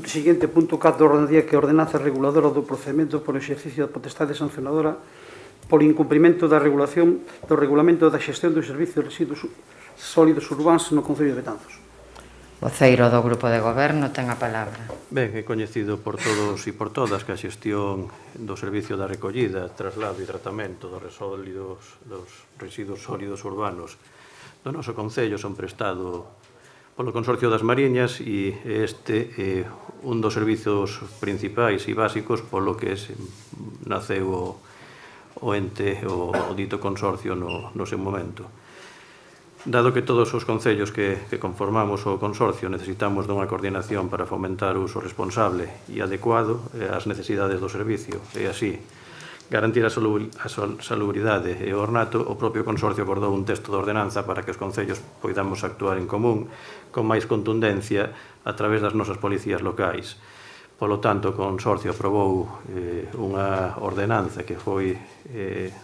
Siguiente, punto 4 do orden do día, que é a ordenanza reguladora do procedimento por exercicio da potestade sancionadora por incumprimento da regulación do regulamento da xestión do servicio de residuos sólidos urbáns no Concello de Betanzos. Voceiro do Grupo de Goberno ten a palabra. Ben, é coñecido por todos e por todas que a xestión do servicio da recollida, traslado e tratamento dos residuos sólidos urbanos do noso Concello son prestado polo Consorcio das Mariñas e este é un dos servizos principais e básicos polo que naceu o ente, o dito consorcio no seu momento. Dado que todos os concellos que conformamos o consorcio necesitamos dunha coordinación para fomentar o uso responsable e adecuado ás necesidades do servicio e así garantir a salubridade e o ornato, o propio consorcio acordou un texto de ordenanza para que os concellos poidamos actuar en común con máis contundencia a través das nosas policías locais. Polo tanto, o consorcio aprobou unha ordenanza que foi,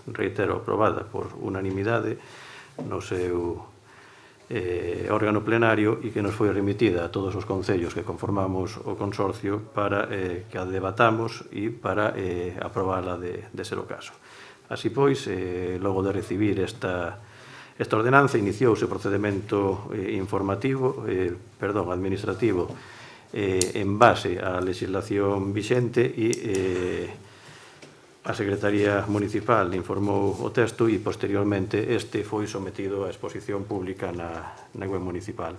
reitero, aprobada por unanimidade no seu órgano plenario e que nos foi remitida a todos os concellos que conformamos o consorcio para que a debatamos e para aprobala de ser o caso. Así pois, logo de recibir esta ordenanza, iniciouse o procedimento administrativo en base á legislación vixente e a Secretaría Municipal informou o texto e, posteriormente, este foi sometido a exposición pública na web municipal.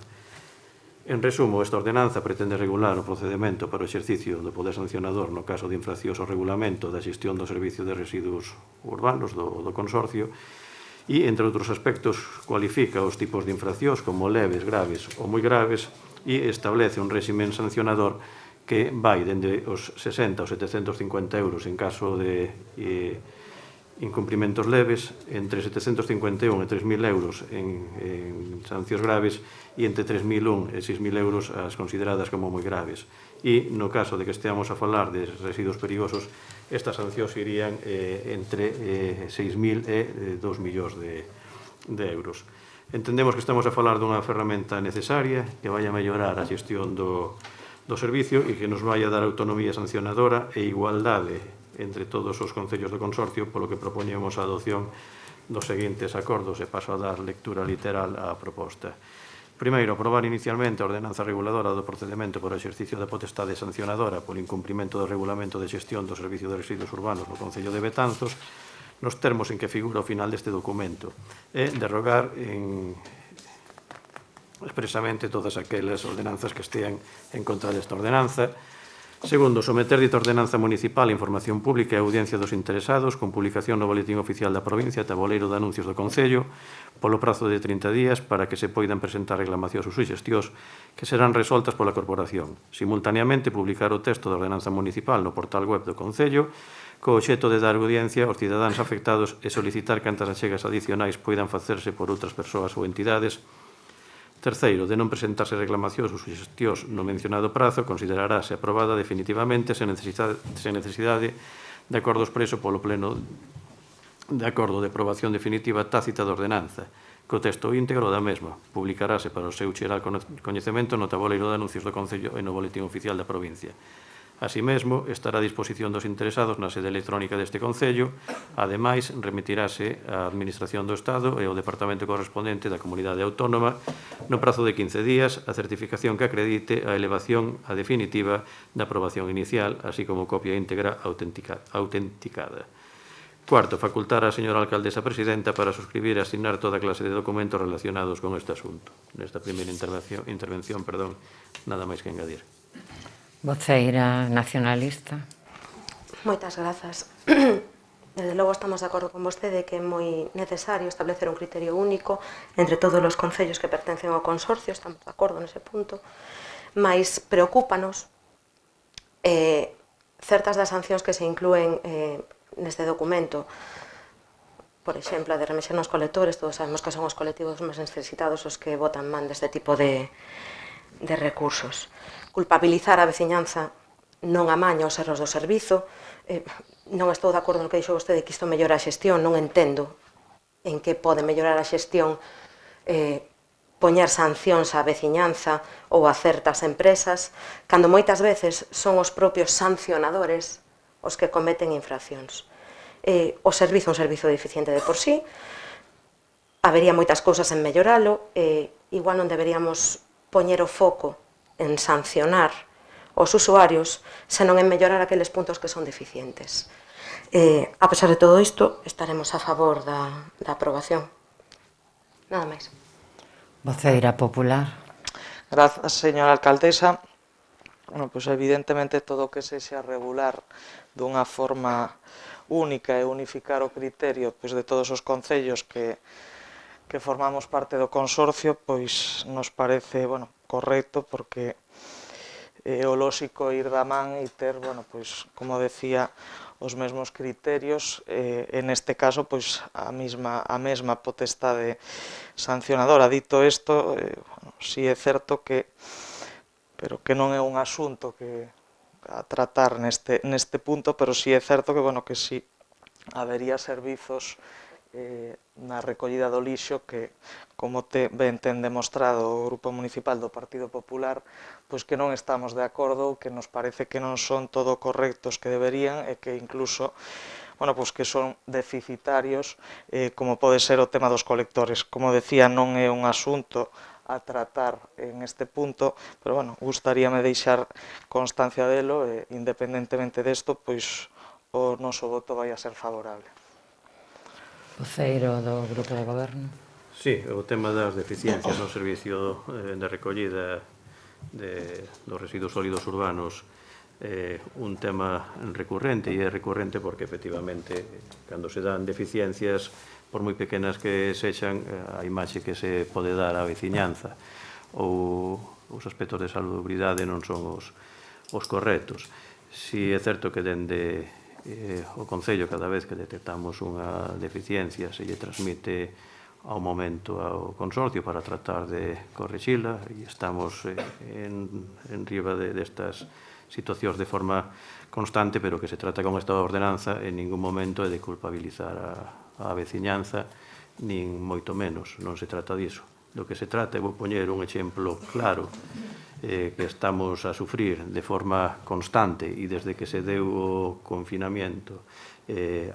En resumo, esta ordenanza pretende regular o procedimento para o exercicio do poder sancionador no caso de infraccións ao regulamento da xestión do servicio de residuos urbanos do consorcio e, entre outros aspectos, cualifica os tipos de infraccións como leves, graves ou moi graves e establece un réximen sancionador que vai dende os 60 aos 750 euros en caso de incumprimentos leves, entre 751 e 3.000 euros en sancións graves e entre 3.001 e 6.000 euros as consideradas como moi graves. E no caso de que esteamos a falar de residuos perigosos, estas sancións irían entre 6.000 e 2 millóns de euros. Entendemos que estamos a falar dunha ferramenta necesaria que vai a mellorar a xestión do servicio e que nos vai a dar autonomía sancionadora e igualdade entre todos os concellos do consorcio, polo que propoñemos a adopción dos seguintes acordos e paso a dar lectura literal á proposta. Primeiro, aprobar inicialmente a ordenanza reguladora do procedimento por exercicio da potestade sancionadora por incumprimento do regulamento de xestión do servicio de residuos urbanos no Concello de Betanzos nos termos en que figura o final deste documento e derrogar expresamente todas aquelas ordenanzas que estean en contra desta ordenanza. Segundo, someter dita ordenanza municipal a información pública e a audiencia dos interesados con publicación no Boletín Oficial da Provincia e tabuleiro de anuncios do Concello polo prazo de 30 días para que se poidan presentar reclamacións ou suxestións que serán resoltas pola Corporación. Simultaneamente, publicar o texto da ordenanza municipal no portal web do Concello co obxecto de dar audiencia aos cidadáns afectados e solicitar cantas achegas adicionais poidan facerse por outras persoas ou entidades. Terceiro, de non presentarse reclamacións ou suxestións no mencionado prazo, considerarase aprobada definitivamente sen necesidade de acordo expreso polo Pleno de acordo de aprobación definitiva tácita da ordenanza, co texto íntegro da mesma. Publicarase para o seu xeral coñecemento no tabuleiro de anuncios do Concello e no Boletín Oficial da Provincia. Así mesmo, estará a disposición dos interesados na sede electrónica deste Concello. Ademais, remitirase á Administración do Estado e ao Departamento correspondente da Comunidade Autónoma no prazo de 15 días a certificación que acredite a elevación a definitiva da aprobación inicial, así como copia íntegra autenticada. Cuarto, facultar á señora alcaldesa presidenta para suscribir e asignar toda clase de documentos relacionados con este asunto. Nesta primeira intervención, nada máis que engadir. Voceira nacionalista. Moitas grazas. Desde logo estamos de acordo con vostede que é moi necesario establecer un criterio único entre todos os concellos que pertencen ao consorcio, estamos de acordo nese punto, mas preocúpanos certas das sancións que se inclúen neste documento. Por exemplo, a de remexer nos colectores, todos sabemos que son os colectivos máis necesitados os que botan man deste tipo de recursos. Culpabilizar a veciñanza non amaña os erros do servizo. Non estou de acordo no que dixo vostede que isto mellora a xestión, non entendo en que pode mellorar a xestión poñer sancións á veciñanza ou a certas empresas, cando moitas veces son os propios sancionadores os que cometen infraccións. O servizo é un servizo deficiente de por sí, habería moitas cousas en melloralo, igual non deberíamos poñer o foco en sancionar os usuarios, senón en mellorar aqueles puntos que son deficientes. A pesar de todo isto, estaremos a favor da aprobación. Nada máis. Voceira popular. Grazas, señora alcaldesa. Bueno, pois evidentemente todo o que sexa regular dunha forma única e unificar o criterio pois de todos os concellos que formamos parte do consorcio, pois nos parece, bueno, correcto, porque é o lóxico ir da man e ter, bueno, pois, como decía, os mesmos criterios, en este caso, pois, a mesma potestade sancionadora. Dito isto, bueno, si é certo que, pero que non é un asunto que a tratar neste punto, pero si é certo que, bueno, que si habería servizos na recollida do lixo que, como ben ten demostrado o Grupo Municipal do Partido Popular, pois que non estamos de acordo, que nos parece que non son todo correctos que deberían e que incluso, bueno, pois que son deficitarios, como pode ser o tema dos colectores. Como decía, non é un asunto a tratar en este punto, pero, bueno, gustaríame deixar constancia delo e, independentemente desto, pois o noso voto vai a ser favorable. Voceiro do Grupo de Goberno. Sí, o tema das deficiencias no servicio de recollida dos residuos sólidos urbanos é un tema recurrente, e é recurrente porque, efectivamente, cando se dan deficiencias, por moi pequenas que sexan, a imaxe que se pode dar á veciñanza ou os aspectos de salubridade non son os correctos. Si é certo que dende o Concello, cada vez que detectamos unha deficiencia, se lle transmite ao momento ao consorcio para tratar de corrixila, e estamos en riba destas situacións de forma constante, pero que se trata con esta ordenanza en ningún momento é de culpabilizar a veciñanza, nin moito menos, non se trata diso. Do que se trata, vou poñer un exemplo claro, que estamos a sufrir de forma constante e desde que se deu o confinamiento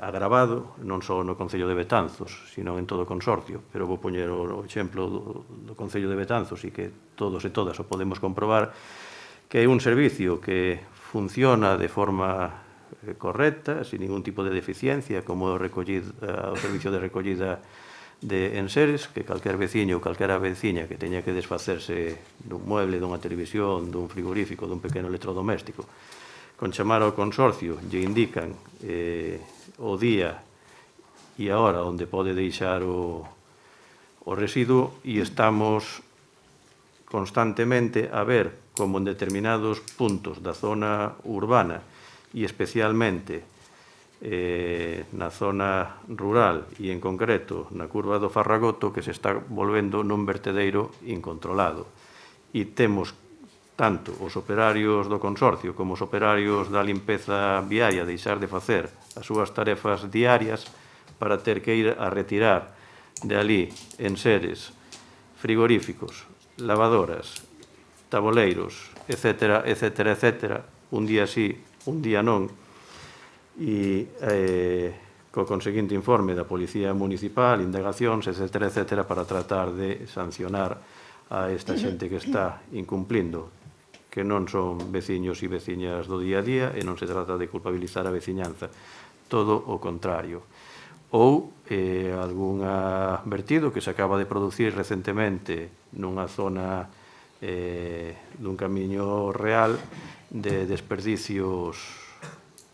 agravado, non só no Concello de Betanzos, sino en todo o consorcio, pero vou poñer o exemplo do Concello de Betanzos e que todos e todas o podemos comprobar, que é un servicio que funciona de forma correcta, sin ningún tipo de deficiencia, como o servicio de recollida de enseres, que calquer veciño ou calquera veciña que teña que desfacerse dun mueble, dunha televisión, dun frigorífico, dun pequeno electrodoméstico, con chamar ao consorcio lle indican o día e a hora onde pode deixar o residuo, e estamos constantemente a ver como en determinados puntos da zona urbana e especialmente na zona rural e en concreto na curva do Farragoto, que se está volvendo nun vertedeiro incontrolado, e temos tanto os operarios do consorcio como os operarios da limpeza viaria deixar de facer as súas tarefas diarias para ter que ir a retirar de ali enseres, frigoríficos, lavadoras, taboleiros, etcétera, etcétera, etcétera, un día sí, un día non, e co conseguinte informe da Policía Municipal, indagacións, etcétera, etcétera, para tratar de sancionar a esta xente que está incumplindo, que non son veciños e veciñas do día a día, e non se trata de culpabilizar a veciñanza, todo o contrario. Ou algún vertido que se acaba de producir recentemente nunha zona dun camiño real de desperdicios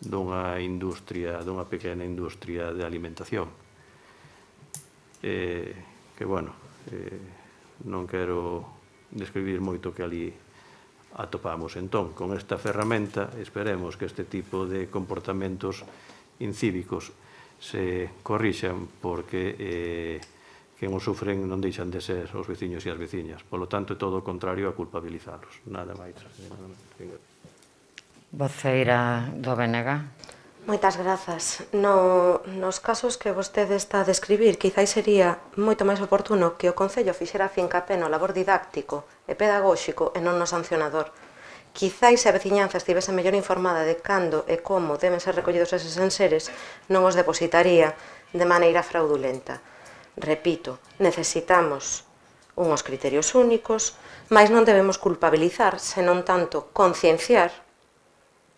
dunha pequena industria de alimentación. Que, bueno, non quero describir moito que ali atopamos. Entón, con esta ferramenta, esperemos que este tipo de comportamentos incívicos se corrixan, porque quen os sufren non deixan de ser os veciños e as veciñas. Polo tanto, é todo o contrario a culpabilizalos. Nada máis. Voceira do BNG. Moitas grazas. Nos casos que vostede está a describir, quizáis sería moito máis oportuno que o Concello fixera fincapé no labor didáctico e pedagóxico e non no sancionador. Quizáis se a veciñanza estivese mellor informada de cando e como deben ser recollidos eses enseres, non os depositaría de maneira fraudulenta. Repito, necesitamos unhos criterios únicos, mas non debemos culpabilizar, senón tanto concienciar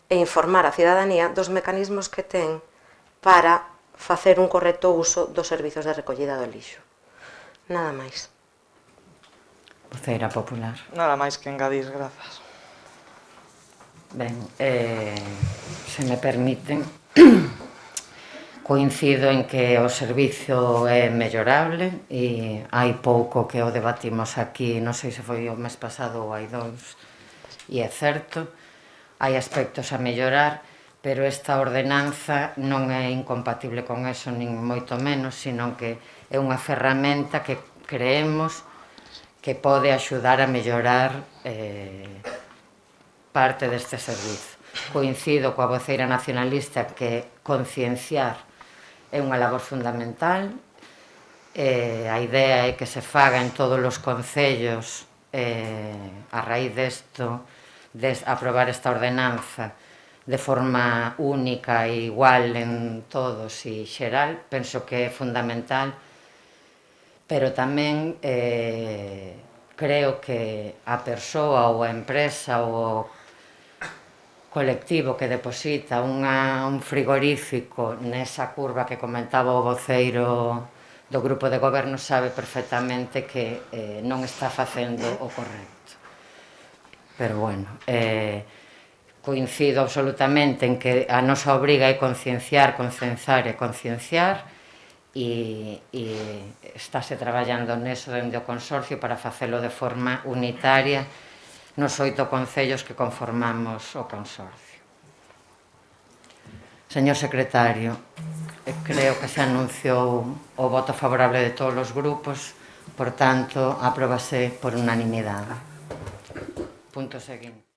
e informar a cidadanía dos mecanismos que ten para facer un correcto uso dos servizos de recollida do lixo. Nada máis. Voceira popular. Nada máis que engadir, grazas. Ben, se me permiten, coincido en que o servizo é mellorable e hai pouco que o debatimos aquí, non sei se foi o mes pasado ou hai dous, e é certo, hai aspectos a mellorar, pero esta ordenanza non é incompatible con eso, nin moito menos, sino que é unha ferramenta que creemos que pode axudar a mellorar parte deste servizo. Coincido coa voceira nacionalista que concienciar é unha labor fundamental, a idea é que se faga en todos os concellos a raíz desto, de aprobar esta ordenanza de forma única e igual en todos e xeral, penso que é fundamental, pero tamén creo que a persoa ou a empresa ou o colectivo que deposita un frigorífico nesa curva que comentaba o voceiro do grupo de goberno sabe perfectamente que non está facendo o correcto. Pero bueno, coincido absolutamente en que a nosa obriga é concienciar e estáse traballando neso dende o consorcio para facelo de forma unitaria nos 8 concellos que conformamos o consorcio. Señor secretario, creo que se anunciou o voto favorable de todos os grupos, por tanto, apróbase por unanimidade. Punto seguinte.